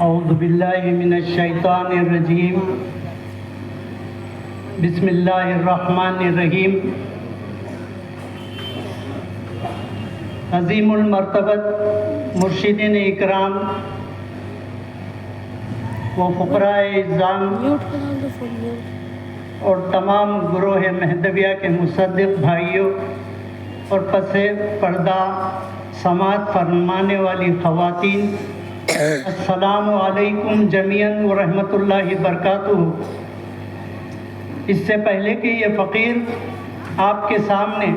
औज़ु बिल्लाहि मिनश शैतानिर रजीम। बिस्मिल्लाहिर रहमानिर रहीम। अज़ीमुल मर्तबत मुर्शिदीन इकराम व फ़ुक़राए इज़्ज़ाम और तमाम गुरोह महदविया के मुसद्दिक़ भाइयों और पसे पर्दा समात फरमाने वाली ख़वातीन, अस्सलामु अलैकुम जमीअन व रहमतुल्लाहि बरकातुहू। इससे पहले कि ये फ़कीर आपके सामने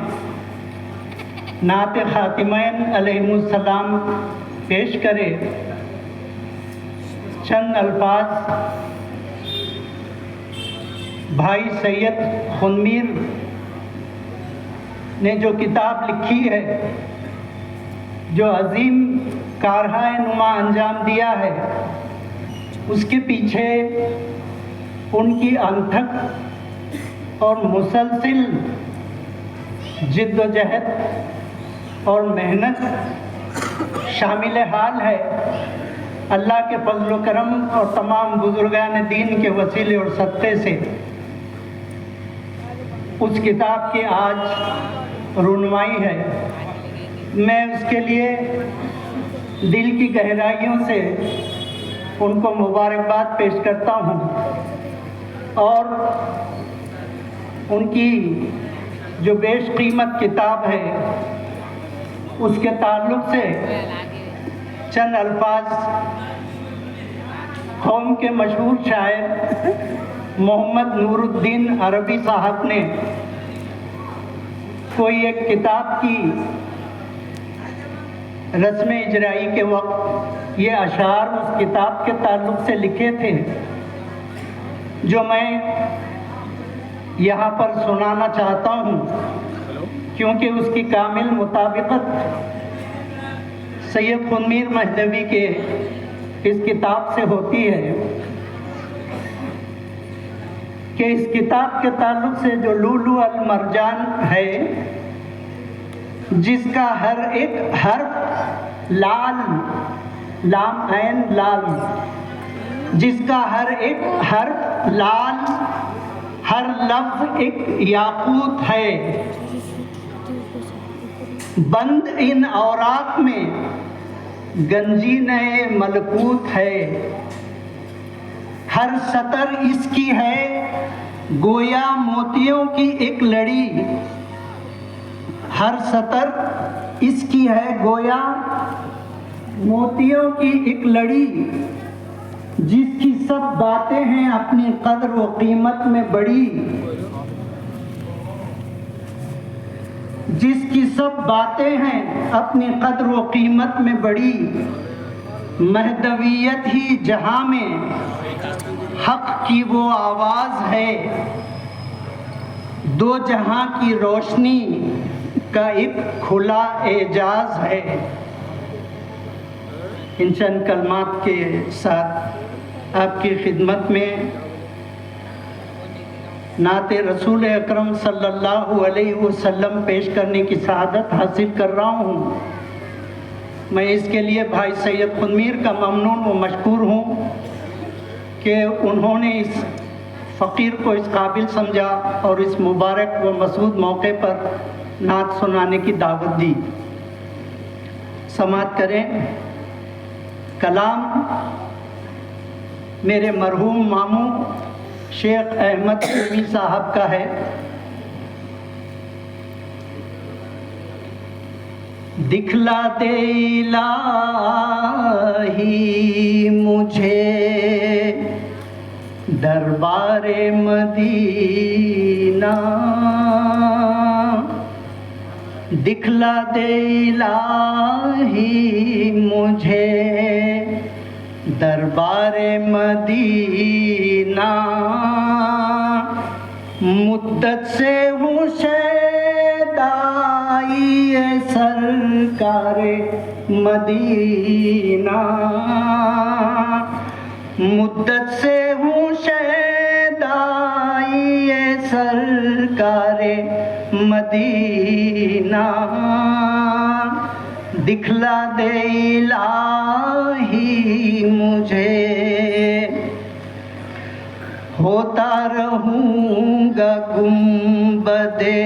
नात ख़ातिमैन अलैहिमुस्सलाम पेश करे, चंद अल्फाज भाई सैयद खुनमीर ने जो किताब लिखी है, जो अज़ीम कारहाए नुमा अंजाम दिया है, उसके पीछे उनकी अनथक और मुसलसिल जिद्दोजहद और मेहनत शामिल हाल है। अल्लाह के फज़ल व करम और तमाम बुज़ुर्गान दीन के वसीले और सदक़े से उस किताब की आज रुनमाई है। मैं उसके लिए दिल की गहराइयों से उनको मुबारकबाद पेश करता हूँ और उनकी जो बेशकीमत किताब है उसके ताल्लुक़ से चंद अल्फाज कौम के मशहूर शायर मोहम्मद नूरुद्दीन अरबी साहब ने कोई एक किताब की रस्म इजराई के वक्त ये अशार उस किताब के ताल्लुक़ से लिखे थे, जो मैं यहाँ पर सुनाना चाहता हूँ, क्योंकि उसकी कामिल मुताबिकत सैयद खुनमीर महदवी के इस किताब से होती है कि इस किताब के ताल्लुक़ से जो लूलू अल मरजान है, जिसका हर एक हर्फ लाल, लाम ऐन लाल, जिसका हर एक हर्फ लाल, हर लफ्ज़ एक याकूत है, बंद इन औराक में गंजीने मलकूत है, हर सतर इसकी है गोया मोतियों की एक लड़ी, हर सतर इसकी है गोया मोतियों की एक लड़ी, जिसकी सब बातें हैं अपनी कद्र व कीमत में बड़ी, जिसकी सब बातें हैं अपनी कद्र व कीमत में बड़ी, महदवियत ही जहां में हक की वो आवाज़ है, दो जहां की रोशनी का एक खुला एजाज है। इन चंद कलमात के साथ आपकी खिदमत में नाते रसूल अकरम सल्लल्लाहु अलैहि वसल्लम पेश करने की सआदत हासिल कर रहा हूँ। मैं इसके लिए भाई सैयद खुनमीर का ममनून व मशकूर हूँ कि उन्होंने इस फ़कीर को इस काबिल समझा और इस मुबारक व मसूद मौके पर नात सुनाने की दावत दी। समाअत करें। कलाम मेरे मरहूम मामू शेख अहमद शमी साहब का है। दिखला दे इलाही मुझे दरबारे मदीना, दिखला दे इलाही मुझे दरबारे मदीना, मुद्दत से हूँ शैदाई सरकारे मदीना, मुद्दत से हूँ शैदाई सरकारे मदीना, दिखला दे इलाही मुझे होता रहूँगा गुंबदे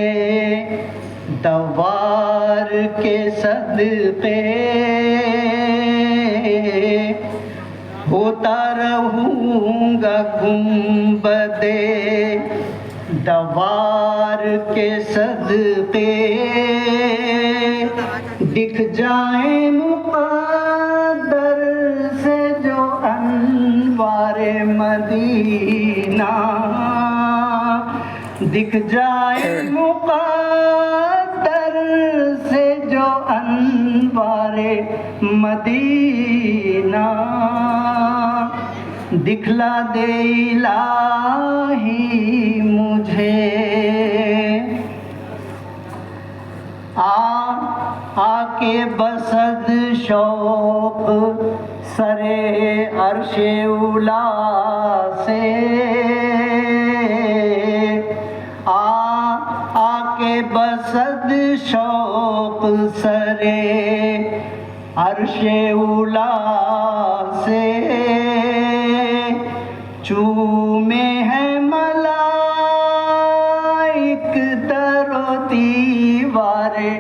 दवार के सदके, होता रहूँगा गुंबदे दवार के सदके, दिख जाए मुक़द्दर से जो अनवारे मदीना, दिख जाए मुक़द्दर से जो अनवारे मदीना, दिखला दे इलाही मुझे। आके बसद शौक़ सरे अर्शे उला से, आके बसद शौक़ सरे अर्शे उला से, चूमे है मलाइक दरो दीवारे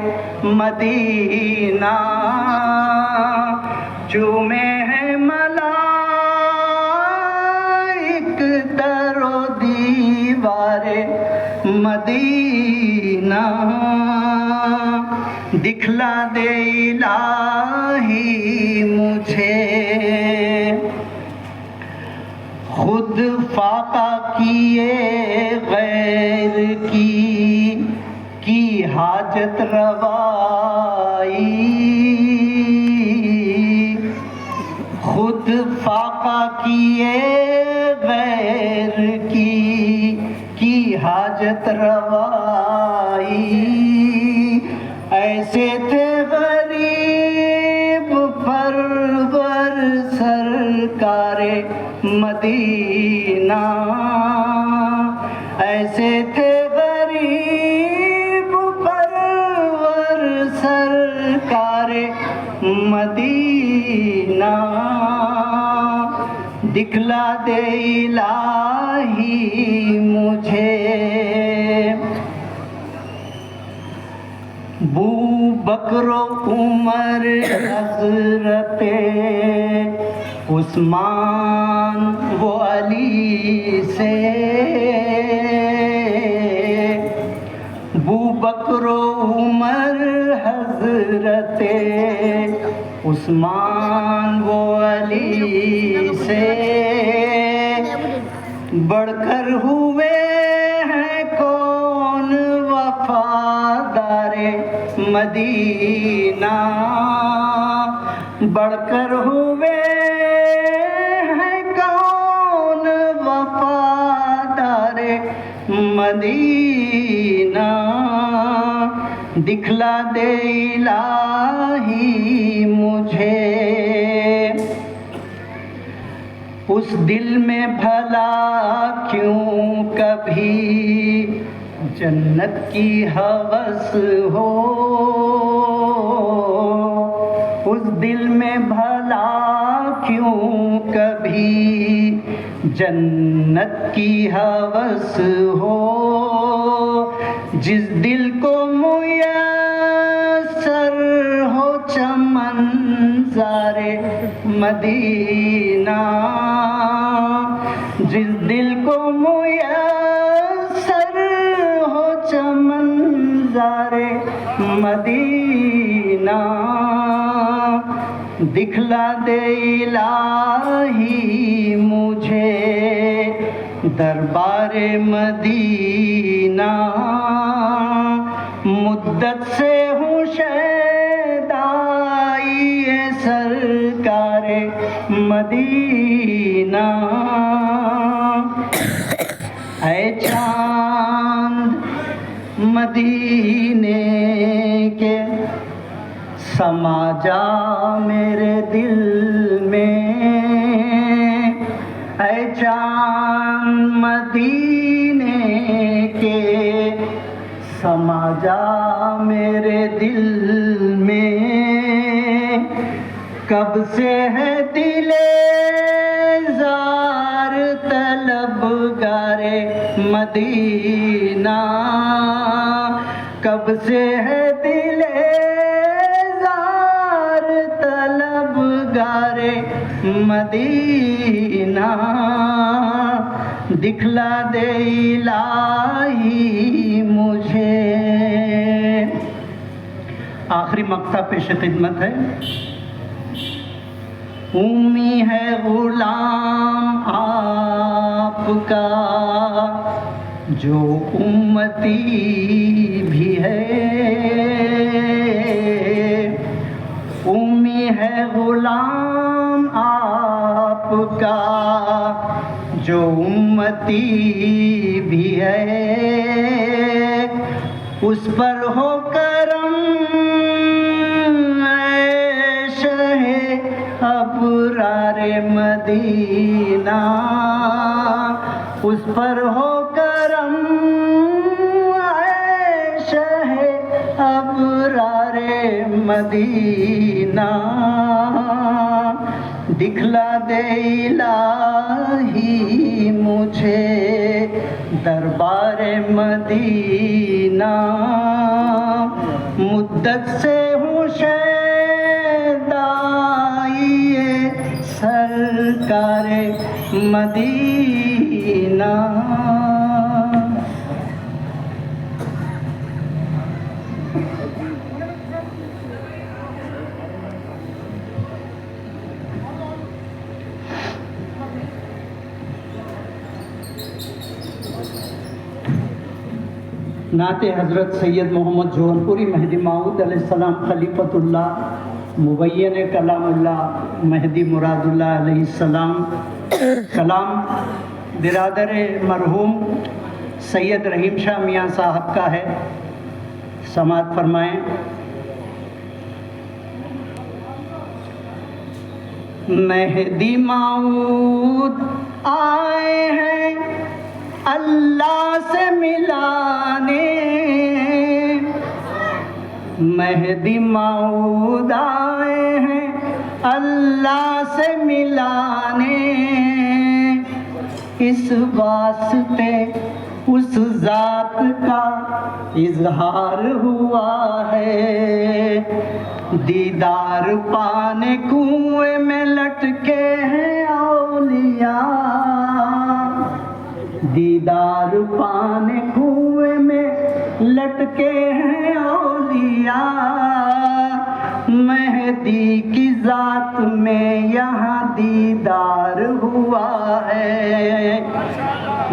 मदीना, चूमे है मलाइक दरो दीवारे मदीना, दिखला दे इलाही मुझे। खुद फाका किए गैर की हाजत रवाई, खुद फाका किए गैर की हाजत रवाई, ऐसे थे गरीब परवर सरकारे मदीना, ऐसे थे गरीब परवर सरकारे मदीना, दिखला दे इलाही मुझे। बू बकरो उमर हज़रते उस्मान वो अली से, बू बकरो उमर हज़रते उस्मान वो अली से, बढ़कर हुए हैं कौन वफादारे मदीना, बढ़कर हुए हैं कौन वफादारे मदीना, दिखला दे इलाही मुझे। उस दिल में भला क्यों कभी जन्नत की हवस हो, उस दिल में भला क्यों कभी जन्नत की हवस हो, जिस दिल को मुयस्सर हो चमन ज़ारे मदीना, जिस दिल को मुयस्सर हो चमन ज़ारे मदीना, दिखला दे इलाही मुझे दरबारे मदीना। मुद्दत से हूँ शैदाई सरकारे मदीना, ऐ चाँद मदीने के समा जा मेरे दिल में, ऐ चाँद मदीने के समा जा मेरे दिल में, कब से है दिले जार तलबगार मदीना, कब से है दिले ज़ार तलबगारे मदीना, दिखला दे इलाही मुझे। आखिरी मक्ता पेश खिदमत है। उम्मी है गुलाम आपका जो उम्मती भी है, उम्मी है गुलाम आपका जो उम्मती भी है, उस पर हो करम शहे अबरारे मदीना, उस पर हो करम शहे अबरारे मदीना, दिखला दे इलाही मुझे दरबारे मदीना। मुद्दत से हूँ शैदाइए सरकारे मदीना। नाते हज़रत सैयद मोहम्मद जौहरपुरी मेहदी माऊद अलैहिस्सलाम खलीफतुल्लाह मुबय्यन कलामुल्लाह मेहदी मुरादुल्लाह अलैहिस्सलाम कलाम बिरादर मरहूम सैयद रहीम शाह मियाँ साहब का है। समाअत फरमाएँ। मेहदी माऊद आए हैं अल्लाह से मिलाने, मेहदी माऊद आए हैं अल्लाह से मिलाने, इस वास्ते उस ज़ात का इजहार हुआ है, दीदार पाने कुएं में लटके हैं औलिया, दीदार पाने कुएं में लटके हैं औलिया, मेहदी की ज़ात में यहाँ दीदार हुआ है।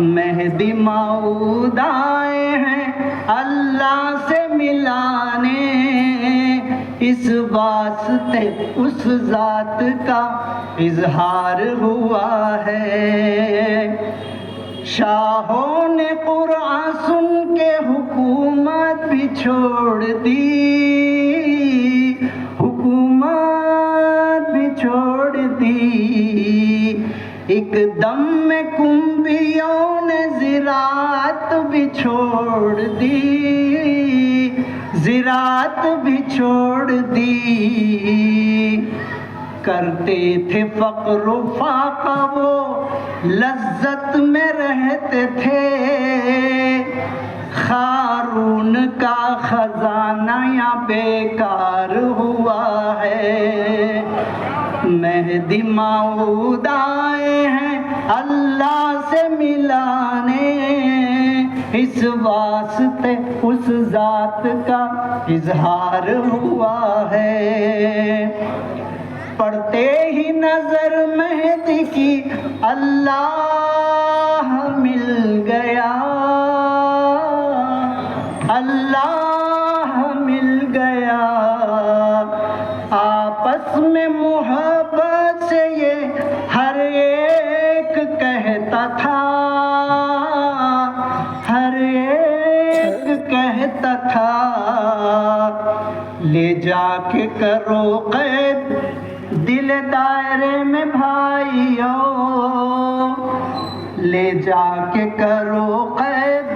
मेहदी माऊद आए हैं अल्लाह से मिलाने, इस वास्ते उस ज़ात का इजहार हुआ है। शाहों ने कुरान सुन के हुकूमत भी छोड़ दी, हुकूमत भी छोड़ दी, एक दम में कुंभियों ने ज़िरात भी छोड़ दी, ज़िरात भी छोड़ दी, करते थे फ़क्र फाक़ा वो लज्जत में रहते थे, क़ारून का ख़ज़ाना या बेकार हुआ है। मेहदी माऊद आए हैं अल्लाह से मिलाने, इस वास्ते उस ज़ात का इजहार हुआ है। पढ़ते ही नजर मेहदी की अल्लाह मिल गया, अल्लाह मिल गया, आपस में मोहब्बत से ये हर एक कहता था, हर एक कहता था, ले जाके करो कैद दिल दायरे में भाइयों, ले जाके करो कैद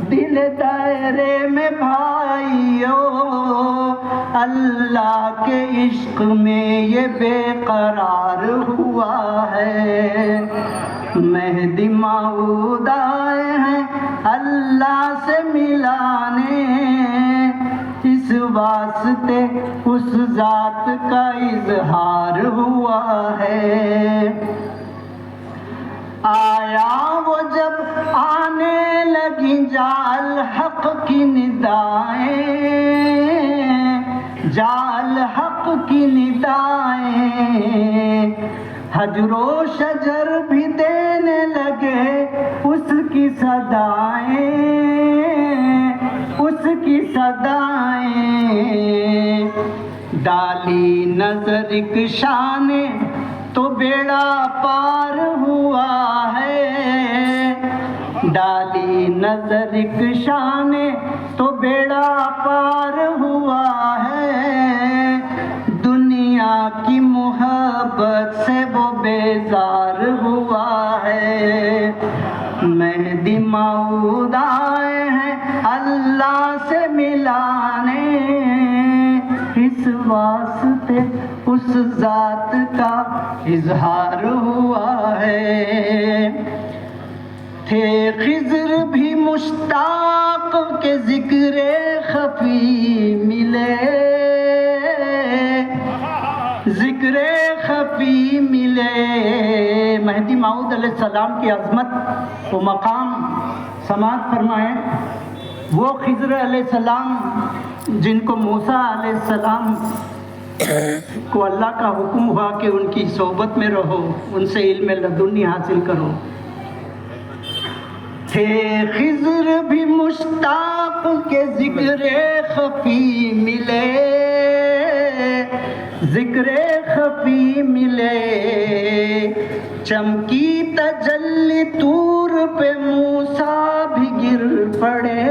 दिल दायरे में भाइयों, अल्लाह के इश्क में ये बेकरार हुआ है। मेहदी मऊद आए हैं अल्लाह से मिलाने, इस वास्ते उस जात का इजहार हुआ है। आया वो जब आने लगी जाल हक की निदाएं, जाल हक की निदाएं, हजरो शजर भी देने लगे उसकी सदाएं, उसकी सदाएं। डाली नजर एक शाने तो बेड़ा पार हुआ है, डाली नजर एक शाने तो बेड़ा पार हुआ है। दुनिया की मोहब्बत से वो बेजार हुआ है। मेहदी मऊद आए हैं अल्लाह से मिलाने, इस वास्ते उस जात का इजहार हुआ है। थे खिज़र भी मुश्ताक के जिक्रे खफी मिले, जिक्रे खफी मिले। मेहदी मऊद अलैहिस्सलाम की अज़मत वो मकाम समाअत फरमाए। वो खिज़र अलैहिस्सलाम जिनको मूसा अलैहिस्सलाम को अल्लाह का हुक्म हुआ कि उनकी सोबत में रहो, उनसे इल्म लदुन्नी हासिल करो। थे खिज़र भी मुश्ताक के जिक्रे खफी मिले, जिक्रे खफी मिले। चमकी तजल्ली तूर पे मूसा भी गिर पड़े,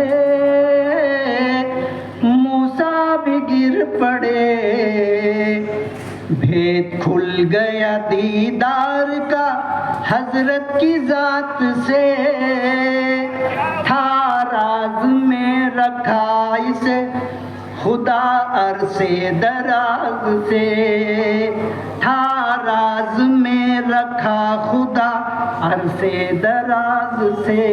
मूसा भी गिर पड़े। भेद खुल गया दीदार का हजरत की जात से, था राज में रखा इसे खुदा अरसे दराज से, था राज में रखा खुदा अरसे दराज से।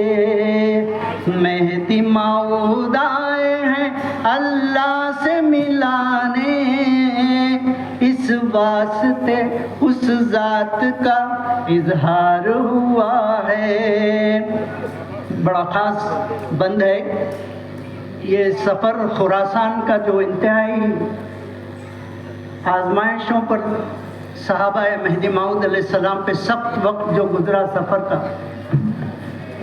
मेहदी मऊद आए हैं अल्लाह से मिलाने, इस वास्ते उस जात का इजहार हुआ है। बड़ा ख़ास बंद है ये सफ़र खुरासान का, जो इंतहाई आजमाइशों पर सहाबा मेहदी मऊद अलैहिस्सलाम पे सख्त वक्त जो गुजरा सफ़र का,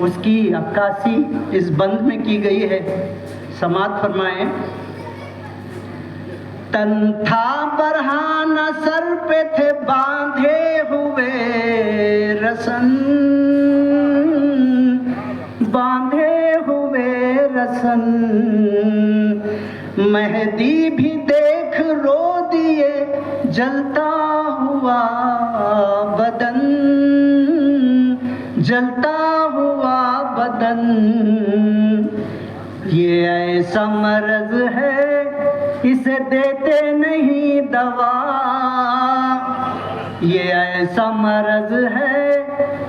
उसकी अक्कासी इस बंद में की गई है। समाअत फरमाएं। तन था बरहाना सर पे थे बांधे हुए रसन, बांधे हुए रसन। मेहदी भी देख रो दिए जलता हुआ बदन, जलता हुआ बदन। ये ऐसा मर्ज है इसे देते नहीं दवा, ये ऐसा मर्ज है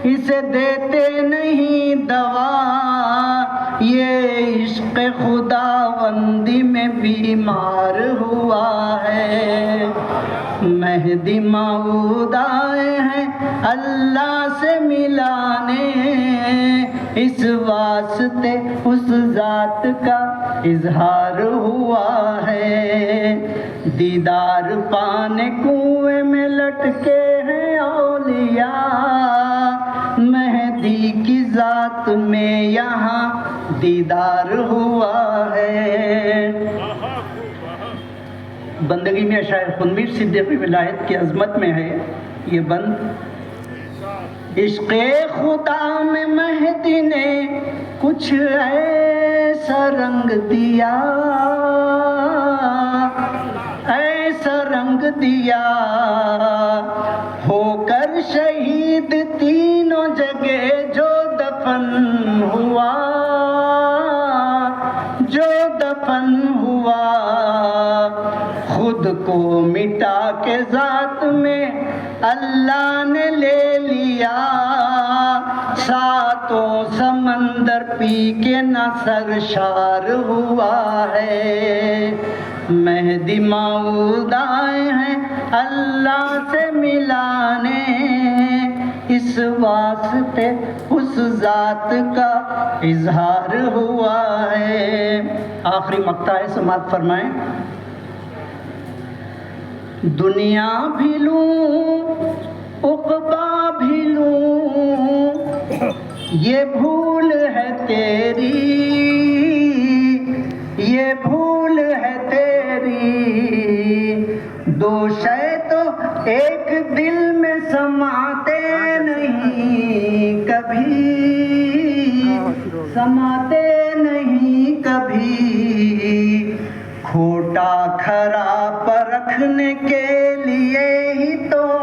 इसे देते नहीं दवा। ये इश्क़ खुदावंदी में बीमार हुआ है। मेहदी मऊद आए हैं अल्लाह से मिलाने, इस वास्ते उस जात का इजहार हुआ है। दीदार पाने कुएं में लटके हैं औलिया, मेहदी की जात में यहाँ दीदार हुआ है। बंदगी में शायर खुनमीर सिद्दीक़ी विलायत की अज़मत में है ये बंद। इश्क़े खुदा में मेहदी ने कुछ ऐसा रंग दिया, ऐसा रंग दिया। होकर शहीद तीनों जगह जो दफन हुआ, जो दफन हुआ। खुद को मिटा के ज़ात में अल्लाह ने ले लिया, सातों समंदर पी के न सरशार हुआ है। मेहदी मौऊद आए हैं अल्लाह से मिलाने, इस वास्ते उस जात का इजहार हुआ है। आखिरी मक्ता है, समाअत फरमाएं। दुनिया भी लूं उक़बा भी लूं, ये भूल है तेरी, ये भूल है तेरी। दो शय तो एक दिल में समाते नहीं कभी, समाते नहीं कभी। खोटा खरा परखने के लिए